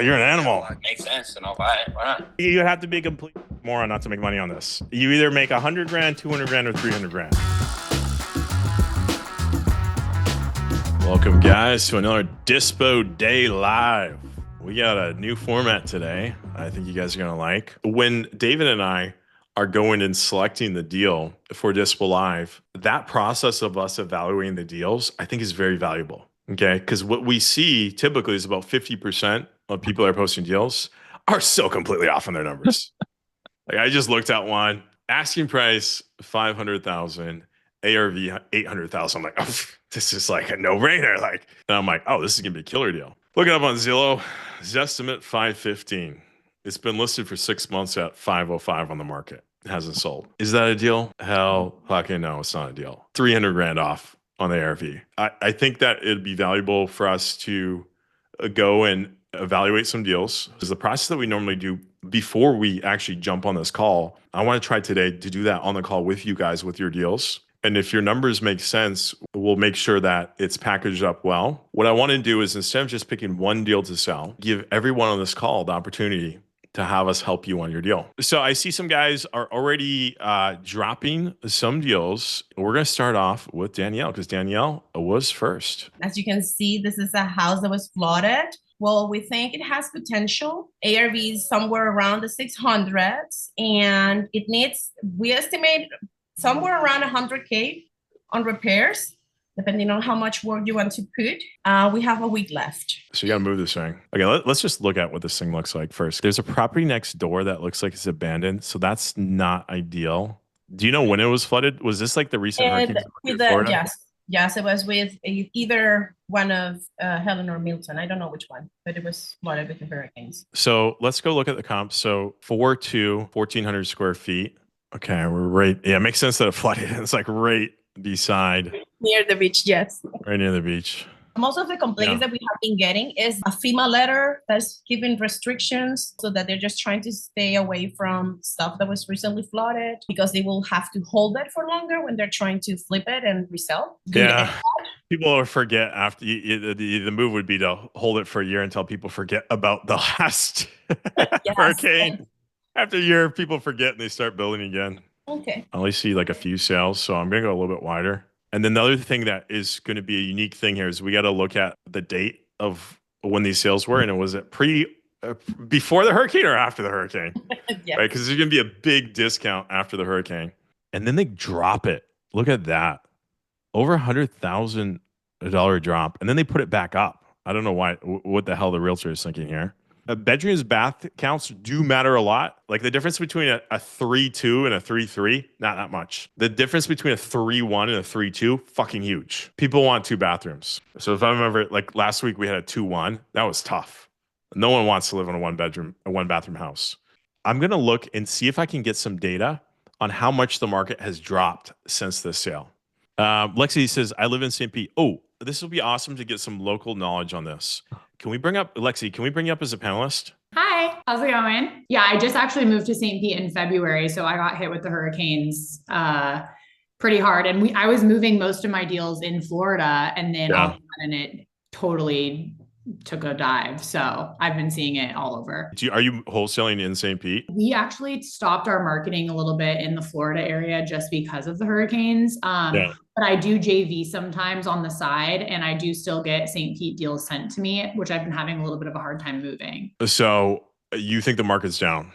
you're an animal. It makes sense, and I'll buy it. Why not? You have to be a complete moron not to make money on this. You either make 100 grand, 200 grand, or 300 grand. Welcome, guys, to another Dispo Day Live. We got a new format today I think you guys are going to like. When David and I are going and selecting the deal for Dispo Live, that process of us evaluating the deals, I think is very valuable. Okay. Because what we see typically is about 50% of people that are posting deals are so completely off on their numbers. Like I just looked at one, asking price 500,000, ARV 800,000. I'm like, oh, this is like a no-brainer. Like, and I'm like, oh, this is gonna be a killer deal. Looking up on Zillow, Zestimate 515. It's been listed for 6 months at 505 on the market. It hasn't sold. Is that a deal? Hell, fucking no, it's not a deal. 300 grand off on the ARV. I think that it'd be valuable for us to go and evaluate some deals. Because the process that we normally do before we actually jump on this call, I want to try today to do that on the call with you guys with your deals. And if your numbers make sense, we'll make sure that it's packaged up well. What I want to do is instead of just picking one deal to sell, give everyone on this call the opportunity to have us help you on your deal. So I see some guys are already dropping some deals. We're going to start off with Danielle because Danielle was first. As you can see, this is a house that was flooded. Well, we think it has potential. ARV is somewhere around the 600s, and it needs, we estimate somewhere around 100K on repairs, depending on how much work you want to put. We have a week left. So you got to move this thing. Okay, let's just look at what this thing looks like first. There's a property next door that looks like it's abandoned, so that's not ideal. Do you know when it was flooded? Was this like the recent hurricane in Florida? Yes, it was with either one of Helen or Milton. I don't know which one, but it was flooded with the hurricanes. So let's go look at the comps. So 1,400 square feet. Okay, we're right. Yeah, it makes sense that it flooded. It's like right beside. Near the beach, yes. Right near the beach. Most of the complaints that we have been getting is a FEMA letter that's giving restrictions so that they're just trying to stay away from stuff that was recently flooded because they will have to hold it for longer when they're trying to flip it and resell. Yeah. People will forget after the move would be to hold it for a year until people forget about the last hurricane. After a year, people forget and they start building again. Okay. I only see like a few sales, so I'm going to go a little bit wider. And then the other thing that is going to be a unique thing here is we got to look at the date of when these sales were. And was it before the hurricane or after the hurricane? Yes. Right? Because there's going to be a big discount after the hurricane. And then they drop it. Look at that. Over $100,000 drop. And then they put it back up. I don't know why, what the hell the realtor is thinking here. Bedrooms, bath counts do matter a lot. Like the difference between a 3.2 and a 3.3, not that much. The difference between a 3.1 and a 3.2, fucking huge. People want 2 bathrooms. So if I remember, like last week we had a 2.1, that was tough. No one wants to live in a one bathroom house. I'm gonna look and see if I can get some data on how much the market has dropped since this sale. Lexi says, I live in St. Pete. Oh, this will be awesome to get some local knowledge on this. Can we bring up, Lexi, can we bring you up as a panelist? Hi, how's it going? Yeah, I just actually moved to St. Pete in February, so I got hit with the hurricanes pretty hard. And I was moving most of my deals in Florida, and then all of a sudden it totally took a dive. So I've been seeing it all over. Are you wholesaling in St. Pete? We actually stopped our marketing a little bit in the Florida area just because of the hurricanes. But I do JV sometimes on the side, and I do still get St. Pete deals sent to me, which I've been having a little bit of a hard time moving. So you think the market's down?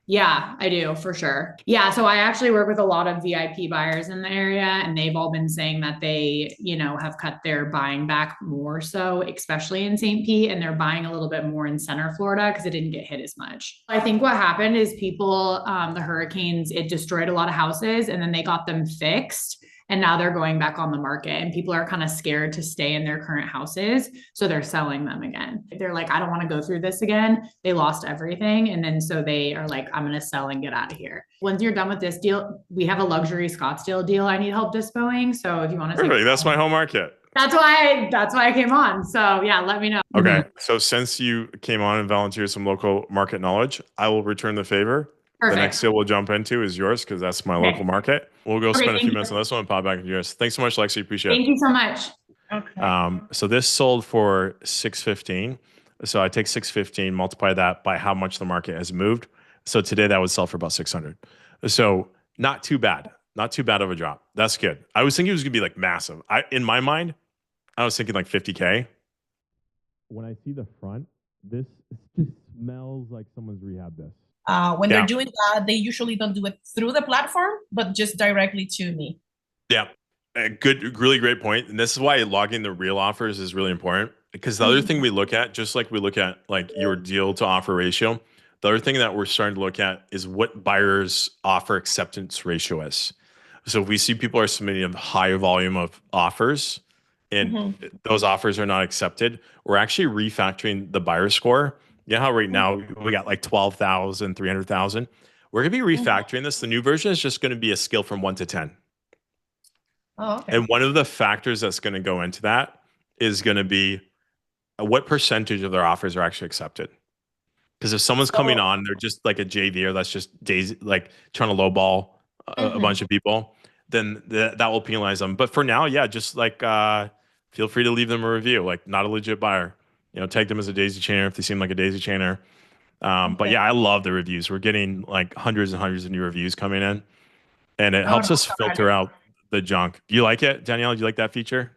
Yeah, I do, for sure. Yeah, so I actually work with a lot of VIP buyers in the area, and they've all been saying that they, have cut their buying back more so, especially in St. Pete, and they're buying a little bit more in Center Florida because it didn't get hit as much. I think what happened is people, the hurricanes, it destroyed a lot of houses, and then they got them fixed. And now they're going back on the market, and people are kind of scared to stay in their current houses. So they're selling them again. They're like, I don't want to go through this again. They lost everything. And then so they are like, I'm going to sell and get out of here. Once you're done with this deal, we have a luxury Scottsdale deal I need help dispoing. So if you want to Perfect. That's my home market. That's why I came on. So yeah, let me know. Okay. So since you came on and volunteered some local market knowledge, I will return the favor. Perfect. The next deal we'll jump into is yours because that's my local market. We'll go spend a few minutes on this one and pop back into yours. Thanks so much, Lexi. Appreciate it. Thank you so much. Okay. So this sold for $615. So I take 615, multiply that by how much the market has moved. So today that would sell for about 600. So not too bad. Not too bad of a drop. That's good. I was thinking it was gonna be like massive. In my mind, I was thinking like 50K. When I see the front, this just smells like someone's rehabbed this. When they're doing that, they usually don't do it through the platform, but just directly to me. Yeah. A good, really great point. And this is why logging the real offers is really important. Because the other thing we look at, just like we look at like your deal to offer ratio, the other thing that we're starting to look at is what buyers offer acceptance ratio is. So if we see people are submitting a high volume of offers and those offers are not accepted, we're actually refactoring the buyer score. You know how right now we got like 12,000, 300,000. We're going to be refactoring this. The new version is just going to be a scale from 1 to 10. Oh, okay. And one of the factors that's going to go into that is going to be what percentage of their offers are actually accepted. Because if someone's coming on, they're just like a JV or that's just days like trying to lowball a bunch of people, then that will penalize them. But for now, yeah, just like feel free to leave them a review, like not a legit buyer. You know, tag them as a daisy chainer if they seem like a daisy chainer. But yeah, I love the reviews. We're getting like hundreds and hundreds of new reviews coming in, and it helps us filter out the junk. Do you like it, Danielle? Do you like that feature?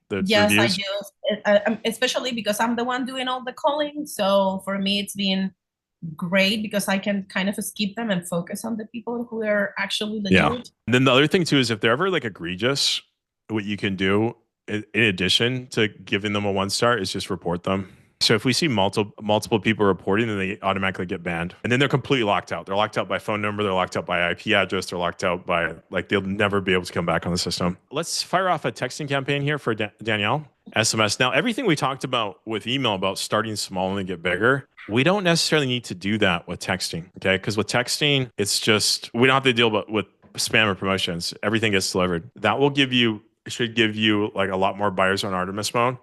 The Yes, reviews? I do. Especially because I'm the one doing all the calling. So for me, it's been great because I can kind of skip them and focus on the people who are actually legit. Yeah. And then the other thing too is if they're ever like egregious, what you can do in addition to giving them a 1 star is just report them. So if we see multiple people reporting, then they automatically get banned. And then they're completely locked out. They're locked out by phone number. They're locked out by IP address. They're locked out by like they'll never be able to come back on the system. Let's fire off a texting campaign here for Danielle. SMS. Now, everything we talked about with email about starting small and then get bigger, we don't necessarily need to do that with texting, okay? Because with texting, it's just, we don't have to deal with spam or promotions. Everything gets delivered. That will should give you like a lot more buyers on Artemis mode.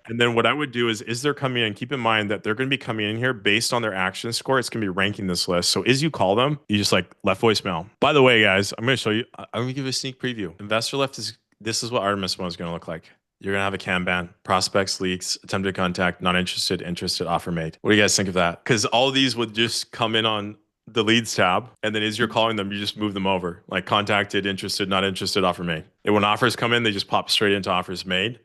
And then what I would do is they're coming in, keep in mind that they're going to be coming in here based on their action score. It's going to be ranking this list. So as you call them, you just like left voicemail. By the way, guys, I'm going to show you, I'm going to give you a sneak preview. Investorlift this is what Artemis mode is going to look like. You're going to have a Kanban, prospects, leaks, attempted contact, not interested, interested, offer made. What do you guys think of that? Because all of these would just come in on the leads tab. And then as you're calling them, you just move them over like contacted, interested, not interested, offer made. And when offers come in, they just pop straight into offers made.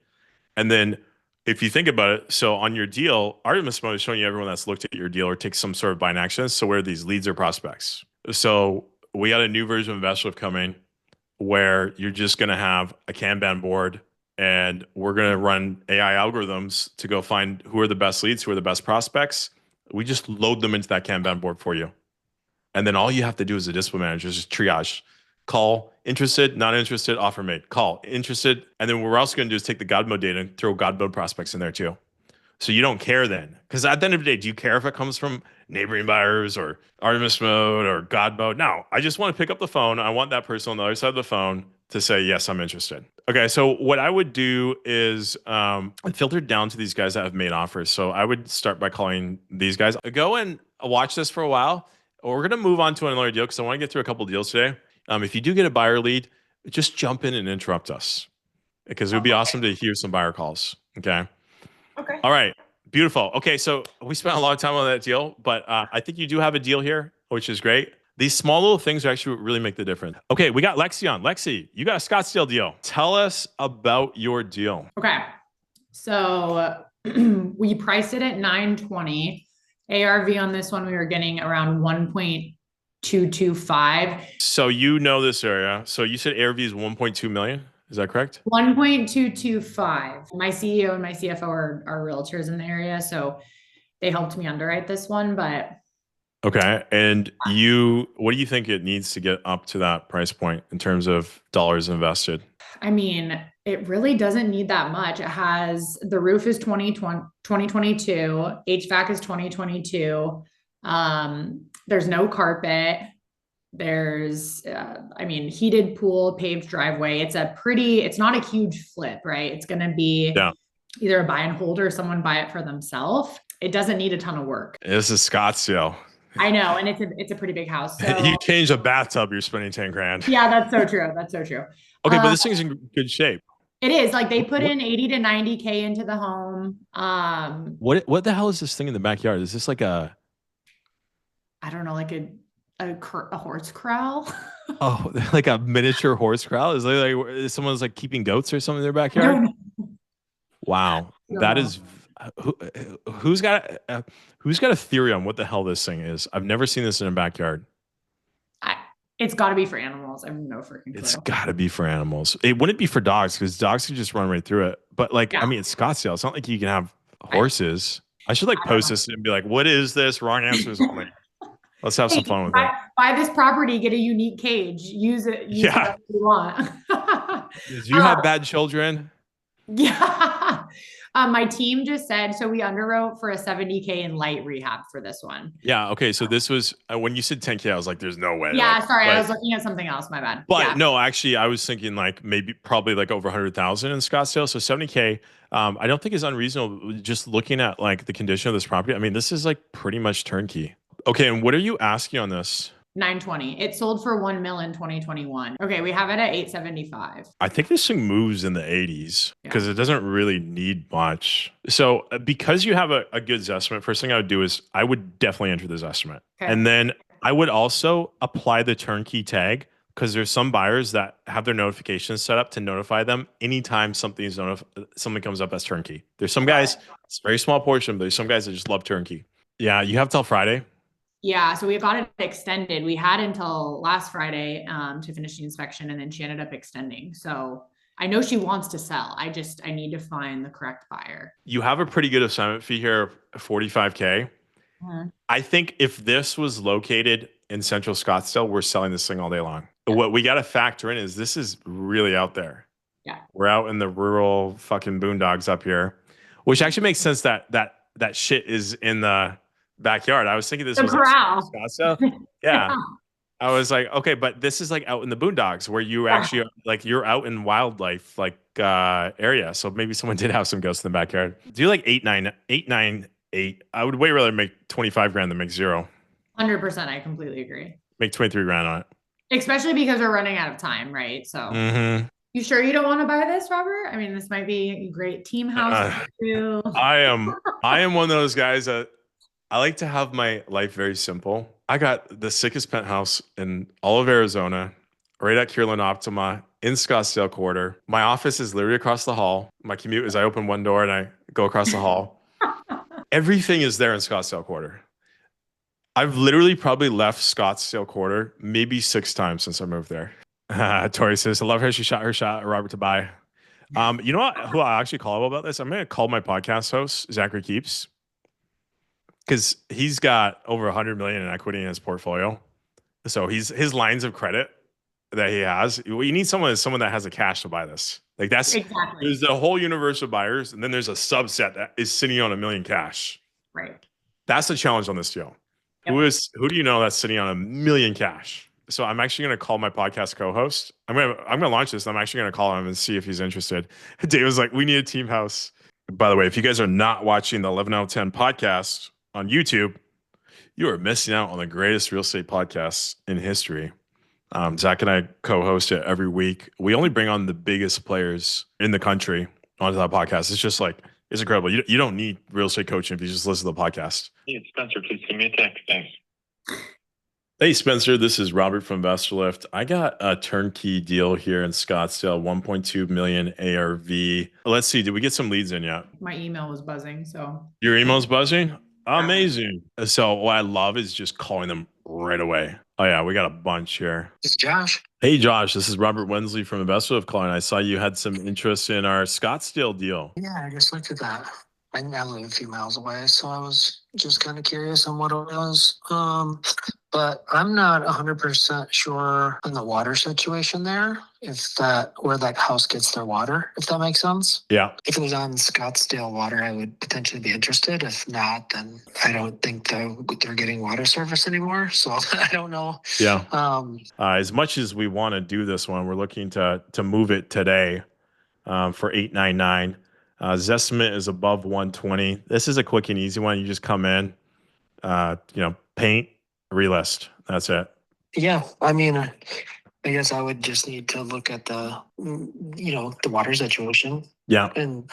And then if you think about it, so on your deal, Artemis mode is showing you everyone that's looked at your deal or takes some sort of buying action. So where are these leads or prospects? So we got a new version of Investorlift coming where you're just going to have a Kanban board and we're going to run AI algorithms to go find who are the best leads, who are the best prospects. We just load them into that Kanban board for you. And then all you have to do as a discipline manager is just triage. Call, interested, not interested, offer made. Call, interested. And then what we're also going to do is take the God mode data and throw God mode prospects in there too. So you don't care then. Because at the end of the day, do you care if it comes from neighboring buyers or Artemis mode or God mode? No, I just want to pick up the phone. I want that person on the other side of the phone to say, yes, I'm interested. Okay, so what I would do is filter down to these guys that have made offers. So I would start by calling these guys. Go and watch this for a while. We're going to move on to another deal because I want to get through a couple deals today. If you do get a buyer lead, just jump in and interrupt us because it would be awesome to hear some buyer calls. Okay. Okay. All right. Beautiful. Okay. So we spent a lot of time on that deal, but I think you do have a deal here, which is great. These small little things actually really make the difference. Okay. We got Lexi on. Lexi, you got a Scottsdale deal. Tell us about your deal. Okay. So we priced it at 920. ARV on this one, we were getting around 1.225. So you know this area. So you said ARV is 1.2 million. Is that correct? 1.225. My CEO and my CFO are realtors in the area, so they helped me underwrite this one, but. Okay. And what do you think it needs to get up to that price point in terms of dollars invested? I mean, it really doesn't need that much. It has, the roof is 2022, HVAC is 2022. There's no carpet. There's, heated pool, paved driveway. It's not a huge flip, right? It's going to be either a buy and hold or someone buy it for themselves. It doesn't need a ton of work. This is Scottsdale. I know. And it's a pretty big house. So. You change a bathtub, you're spending 10 grand. Yeah, that's so true. That's so true. Okay. But this thing's in good shape. It is like they put in 80 to 90K into the home. What the hell is this thing in the backyard? Is this like a I don't know, like a horse corral. oh like a miniature horse corral? Is it like is someone's like keeping goats or something in their I backyard? don't Wow, that know. is who, who's got a theory on what the hell this thing is? I've never seen this in a backyard. It's got to be for animals. I have no freaking It's clue. got to be for animals. It wouldn't be for dogs because dogs can just run right through it. But like, Yeah. I mean, it's Scottsdale. It's not like you can have horses. I should like post this and be like, "What is this? Wrong answers only." Let's have some fun with it. Buy this property, get a unique cage, use it whatever you want. Did you have bad children? Yeah. My team just said, so we underwrote for a 70K in light rehab for this one. Yeah. Okay. So this was when you said 10K, I was like, "There's no way." Yeah. Like, Sorry. I was looking at something else. My bad. But yeah. no, actually, I was thinking like probably like over 100,000 in Scottsdale. So 70K, I don't think is unreasonable. Just looking at like the condition of this property. I mean, this is like pretty much turnkey. Okay. And what are you asking on this? 920. It sold for 1 mil in 2021. Okay, we have it at 875. I think this thing moves in the 80s because it doesn't really need much. So because you have a good estimate, first thing I would do is I would definitely enter this estimate. Okay. And then I would also apply the turnkey tag because there's some buyers that have their notifications set up to notify them anytime something comes up as turnkey. There's some guys, it's a very small portion, but there's some guys that just love turnkey. Yeah, you have till Friday. Yeah, so we got it extended. We had until last Friday to finish the inspection, and then she ended up extending. So I know she wants to sell. I need to find the correct buyer. You have a pretty good assignment fee here, 45K. I think if this was located in Central Scottsdale, we're selling this thing all day long. Yeah. What we got to factor in is this is really out there. Yeah, we're out in the rural fucking boondocks up here, which actually makes sense that shit is in the backyard. I was thinking this was corral. Scottsdale. Yeah. I was like, okay, but this is like out in the boondocks where you actually like you're out in wildlife like area. So maybe someone did have some ghosts in the backyard. Do you like 898? I would way rather make 25 grand than make 0. 100%. I completely agree. Make 23 grand on it. Especially because we're running out of time, right? So You sure you don't want to buy this, Robert? I mean, this might be a great team house for you. I am one of those guys that I like to have my life very simple. I got the sickest penthouse in all of Arizona, right at Kierland Optima in Scottsdale Quarter. My office is literally across the hall. My commute is I open one door and I go across the hall. Everything is there in Scottsdale Quarter. I've literally probably left Scottsdale Quarter maybe 6 times since I moved there. Tori says, I love how she shot her shot at Robert to buy. You know what? Who I actually call about this? I'm going to call my podcast host, Zachary Keeps. Because he's got over 100 million in equity in his portfolio. So his lines of credit that he has, what you need someone that has the cash to buy this. Like that's exactly. There's the whole universe of buyers, and then there's a subset that is sitting on $1 million cash. Right. That's the challenge on this deal. Yep. Who do you know that's sitting on $1 million cash? So I'm actually going to call my podcast co-host. I'm gonna launch this. And I'm actually going to call him and see if he's interested. Dave was like, we need a team house. By the way, if you guys are not watching the 11 out of 10 podcast on YouTube, you are missing out on the greatest real estate podcasts in history. Zach and I co-host it every week. We only bring on the biggest players in the country onto that podcast. It's just like, it's incredible. You don't need real estate coaching if you just listen to the podcast. Hey, Spencer, please give me a text. Thanks. Hey, Spencer, this is Robert from Investorlift. I got a turnkey deal here in Scottsdale, 1.2 million ARV. Let's see, did we get some leads in yet? My email was buzzing, so. Your email's buzzing? Amazing. So what I love is just calling them right away. Oh yeah, we got a bunch here. This is Josh. Hey Josh, this is Robert Wensley from Investorlift calling. I saw you had some interest in our Scottsdale deal. Yeah, I just looked at that. I live a few miles away, so I was just kind of curious on what it was. But I'm not 100% sure on the water situation there, where that house gets their water, if that makes sense. Yeah. If it was on Scottsdale water, I would potentially be interested. If not, then I don't think they're getting water service anymore. So I don't know. Yeah. As much as we want to do this one, we're looking to move it today for $899. Zestimate is above 120. This is a quick and easy one. You just come in, paint, relist. That's it. Yeah, I mean, I guess I would just need to look at the, the water situation Yeah. and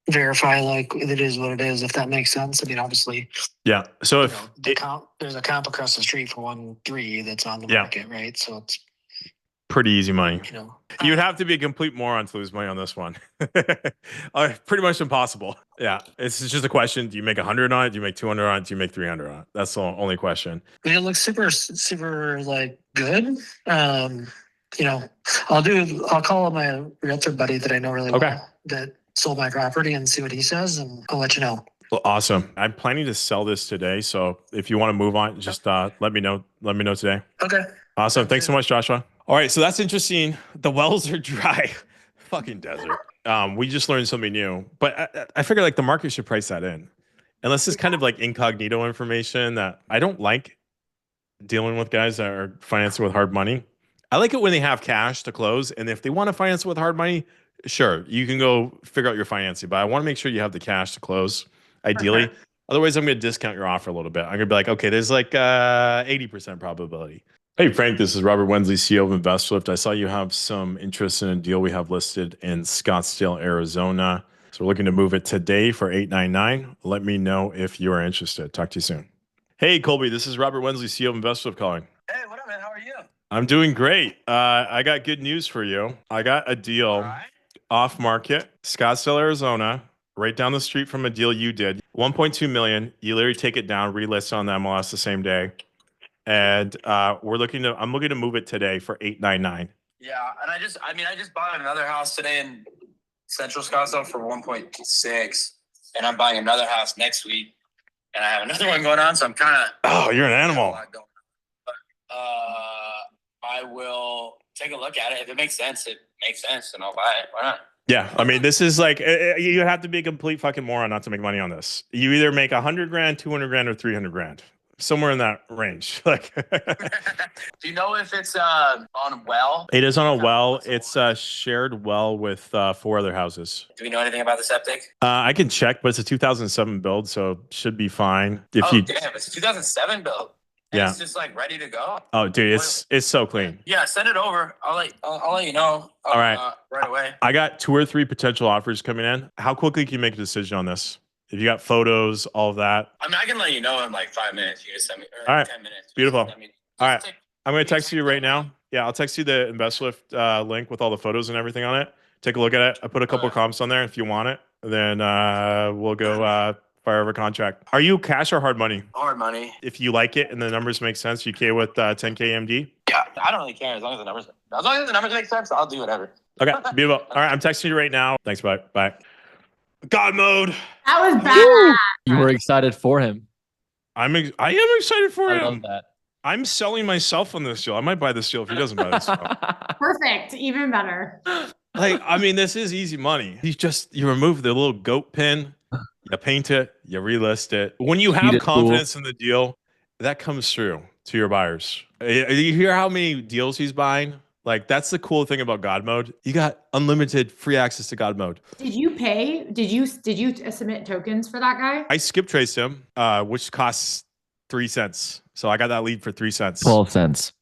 verify like it is what it is, if that makes sense. I mean, obviously, Yeah. So if there's a comp across the street for 1.3 that's on the Yeah. market, right? So it's pretty easy money. You would have to be a complete moron to lose money on this one. Pretty much impossible. Yeah. It's just a question. Do you make 100 on it? Do you make 200 on it? Do you make 300 on it? That's the only question. I mean, it looks super like good. I'll call my realtor buddy that I know really well that sold my property and see what he says, and I'll let you know. Well, awesome. I'm planning to sell this today. So if you want to move on, just let me know. Let me know today. Okay. Awesome. Thanks so much, Joshua. All right. So that's interesting. The wells are dry. Fucking desert. We just learned something new, but I figure like the market should price that in. Unless it's kind of like incognito information that I don't like dealing with guys that are financing with hard money. I like it when they have cash to close. And if they want to finance it with hard money, sure, you can go figure out your financing. But I want to make sure you have the cash to close, ideally. Otherwise, I'm going to discount your offer a little bit. I'm going to be like, okay, there's like 80% probability. Hey, Frank, this is Robert Wensley, CEO of Investorlift. I saw you have some interest in a deal we have listed in Scottsdale, Arizona. So we're looking to move it today for $899. Let me know if you are interested. Talk to you soon. Hey, Colby, this is Robert Wensley, CEO of Investorlift calling. Hey, what up, man? How are you? I'm doing great. I got good news for you. I got a deal off market, Scottsdale, Arizona, right down the street from a deal you did. 1.2 million. You literally take it down, relist on the MLS the same day. And I'm looking to move it today for $899. Yeah, and I just bought another house today in Central Scottsdale for 1.6, and I'm buying another house next week, and I have another one going on, so I'm kind of. Oh, you're an animal. But, I will take a look at it. If it makes sense, and I'll buy it. Why not? Yeah, I mean, this is like you have to be a complete fucking moron not to make money on this. You either make 100 grand, 200 grand, or 300 grand. Somewhere in that range. Like, do you know if it's on a well? It is on a well. It's a shared well with 4 other houses. Do we know anything about the septic? I can check, but it's a 2007 build, so should be fine. Damn, it's a 2007 build. And it's just like ready to go. Oh, dude, it's so clean. Yeah, send it over. I'll let you know. All right, right away. I got 2 or 3 potential offers coming in. How quickly can you make a decision on this? If you got photos, all of that. I mean, I can let you know in like 5 minutes. You can send me. All right, 10 minutes. Beautiful. All right, I'm going to text you right now. Yeah, I'll text you the Investorlift link with all the photos and everything on it. Take a look at it. I put a couple of comps on there. If you want it, then we'll go fire over contract. Are you cash or hard money? Hard money. If you like it and the numbers make sense, you okay with 10K MD? Yeah, I don't really care as long as the numbers make sense. I'll do whatever. Okay, beautiful. All right, I'm texting you right now. Thanks, bye. Bye. God mode. That was bad. You were excited for him. I am excited for him. I love that. I'm selling myself on this deal. I might buy this deal if he doesn't buy this deal. Perfect. Even better. Like, I mean, this is easy money. You remove the little goat pin, you paint it, you relist it. When you have confidence in the deal, that comes through to your buyers. You hear how many deals he's buying? Like, that's the cool thing about God mode. You got unlimited free access to God mode. Did you pay? Did you submit tokens for that guy? I skip traced him, which costs 3 cents. So I got that lead for 3 cents. 12 cents.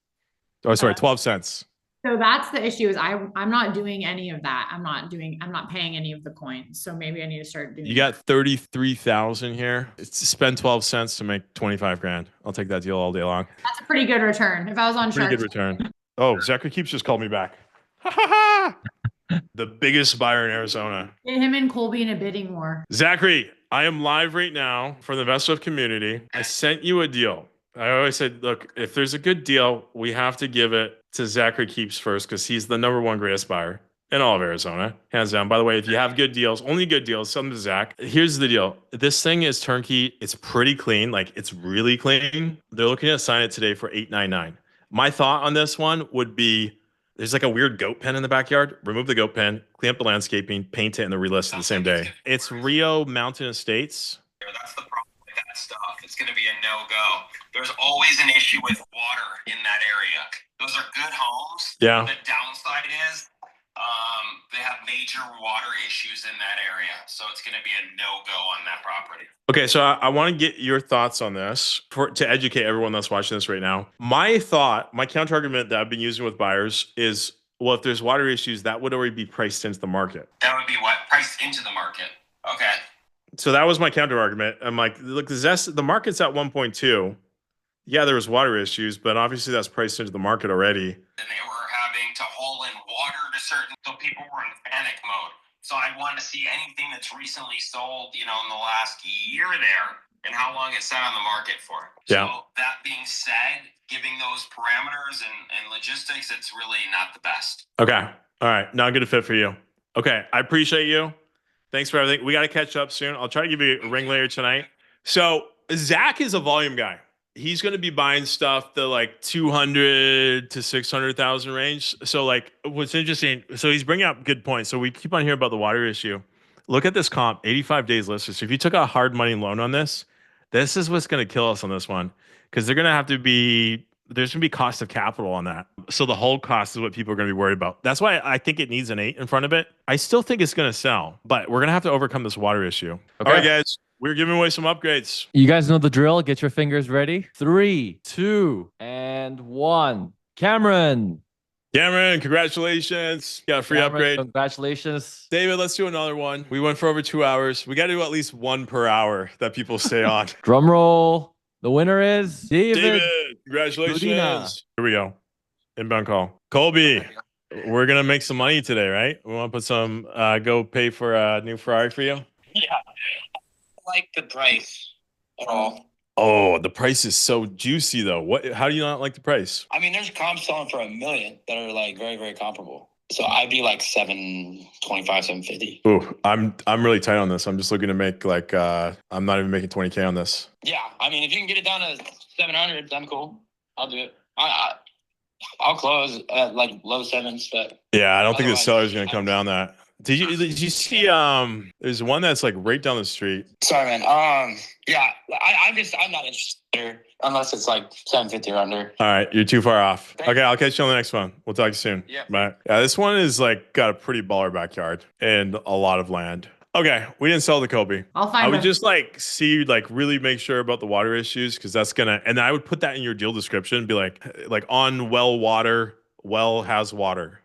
Oh, sorry, 12 cents. So that's the issue is I'm not doing any of that. I'm not paying any of the coins. So maybe I need to start doing. You got 33,000 here. Spend 12 cents to make 25 grand. I'll take that deal all day long. That's a pretty good return. If I was on Pretty good return. Oh, Zachary Keeps just called me back. The biggest buyer in Arizona. Get him and Colby in a bidding war. Zachary, I am live right now for the Investorlift community. I sent you a deal. I always said, look, if there's a good deal, we have to give it to Zachary Keeps first because he's the #1 greatest buyer in all of Arizona, hands down. By the way, if you have good deals, only good deals, send them to Zach. Here's the deal. This thing is turnkey. It's pretty clean. Like, it's really clean. They're looking to sign it today for $899. My thought on this one would be, there's like a weird goat pen in the backyard. Remove the goat pen, clean up the landscaping, paint it, and then relist it the same day. It's Rio Mountain Estates. That's the problem with that stuff. It's going to be a no-go. There's always an issue with water in that area. Those are good homes. Yeah. The downside is They have major water issues in that area, so it's going to be a no-go on that property. Okay, so I want to get your thoughts on this to educate everyone that's watching this right now. My counter argument that I've been using with buyers is, well, if there's water issues, that would already be priced into the market. That would be what? Priced into the market. Okay. So that was my counter argument. I'm like, look, the market's at 1.2. Yeah, there was water issues, but obviously that's priced into the market already. And they were having to haul in water to so people were in panic mode. So I want to see anything that's recently sold, in the last year there and how long it's sat on the market for. Yeah. So that being said, giving those parameters and logistics, it's really not the best. Okay. All right. Not a good fit for you. Okay. I appreciate you. Thanks for everything. We got to catch up soon. I'll try to give you a ring later tonight. So Zach is a volume guy. He's going to be buying stuff the like 200 to 600,000 range. So like what's interesting, so he's bringing up good points. So we keep on hearing about the water issue. Look at this comp, 85 days listed. So if you took a hard money loan on this is what's going to kill us on this one, because there's going to be cost of capital on that. So the whole cost is what people are going to be worried about. That's why I think it needs an 8 in front of it. I still think it's going to sell, but we're going to have to overcome this water issue. Okay. All right, guys. We're giving away some upgrades. You guys know the drill. Get your fingers ready. 3, 2, and 1. Cameron, Congratulations. Got a free upgrade. Congratulations. David, let's do another one. We went for over 2 hours. We got to do at least one per hour that people stay on. Drum roll. The winner is David. Congratulations. Godina. Here we go. Inbound call. Colby, we're going to make some money today, right? We want to put some, go pay for a new Ferrari for you? Yeah. I like the price at all. Oh, the price is so juicy though. How do you not like the price? I mean, there's comps selling for $1 million that are like very, very comparable. So I'd be like 725, 750. Ooh, I'm really tight on this. I'm just looking to make like I'm not even making 20K on this. Yeah, I mean, if you can get it down to 700, I'm cool. I'll do it. I'll close at like low sevens, but yeah, I don't think the seller's gonna come down that. Did you see there's one that's like right down the street? Sorry, man. Yeah, I'm not interested unless it's like 750 or under. All right, you're too far off. Okay, I'll catch you on the next one. We'll talk to you soon. Yeah. Bye. Yeah, this one is like got a pretty baller backyard and a lot of land. Okay, we didn't sell the Kobe. I would just like really make sure about the water issues, because that's gonna, and I would put that in your deal description, be like on water, well has water,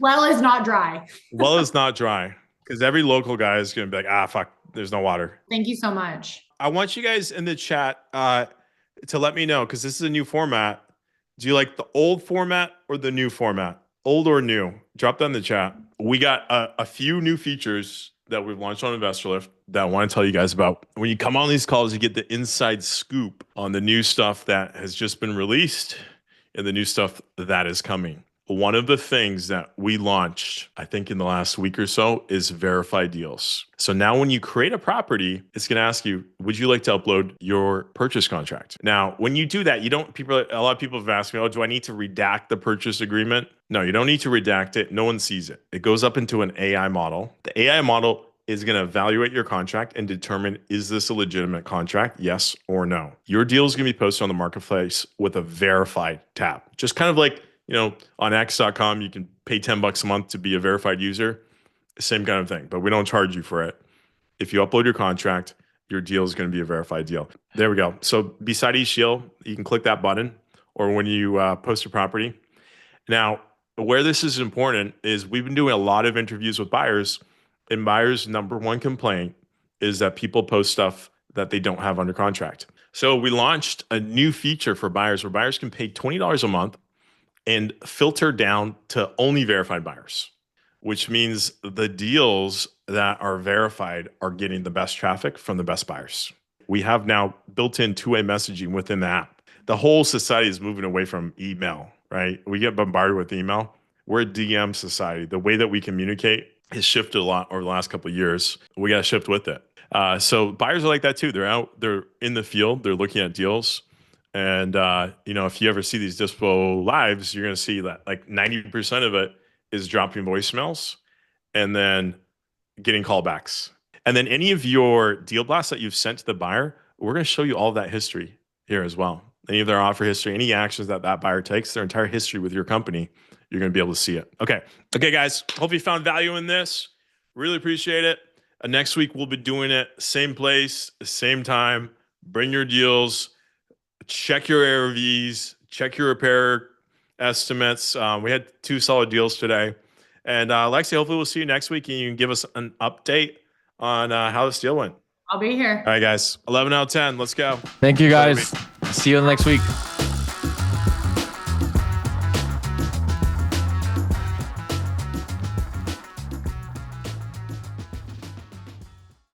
Well is not dry. Well is not dry, because every local guy is gonna be like, fuck, there's no water. Thank you so much. I want you guys in the chat to let me know, because this is a new format. Do you like the old format or the new format? Old or new? Drop that in the chat. We got a few new features that we've launched on Investorlift that I want to tell you guys about. When you come on these calls, you get the inside scoop on the new stuff that has just been released and the new stuff that is coming. One of the things that we launched, I think in the last week or so, is verified deals. So now when you create a property, it's going to ask you, would you like to upload your purchase contract? Now, when you do that, a lot of people have asked me, do I need to redact the purchase agreement? No, you don't need to redact it. No one sees it. It goes up into an AI model. The AI model is going to evaluate your contract and determine, is this a legitimate contract? Yes or no. Your deal is going to be posted on the marketplace with a verified tab. Just kind of like, on X.com, you can pay $10 a month to be a verified user. Same kind of thing, but we don't charge you for it. If you upload your contract, your deal is going to be a verified deal. There we go. So beside each deal, you can click that button, or when you post your property. Now, where this is important is we've been doing a lot of interviews with buyers, and buyers' number one complaint is that people post stuff that they don't have under contract. So we launched a new feature for buyers where buyers can pay $20 a month and filter down to only verified buyers, which means the deals that are verified are getting the best traffic from the best buyers. We have now built-in two-way messaging within the app. The whole society is moving away from email, right? We get bombarded with email. We're a DM society. The way that we communicate has shifted a lot over the last couple of years. We got to shift with it. So buyers are like that too. They're in the field, they're looking at deals. And, if you ever see these Dispo lives, you're going to see that like 90% of it is dropping voicemails and then getting callbacks. And then any of your deal blasts that you've sent to the buyer, we're going to show you all of that history here as well. Any of their offer history, any actions that buyer takes, their entire history with your company you're going to be able to see it. Okay, guys. Hope you found value in this. Really appreciate it. Next week we'll be doing it same place, same time. Bring your deals. Check your ARVs. Check your repair estimates. We had 2 solid deals today. And Lexi, hopefully we'll see you next week and you can give us an update on how this deal went. I'll be here. All right, guys. 11 out of 10. Let's go. Thank you, guys. See you next week.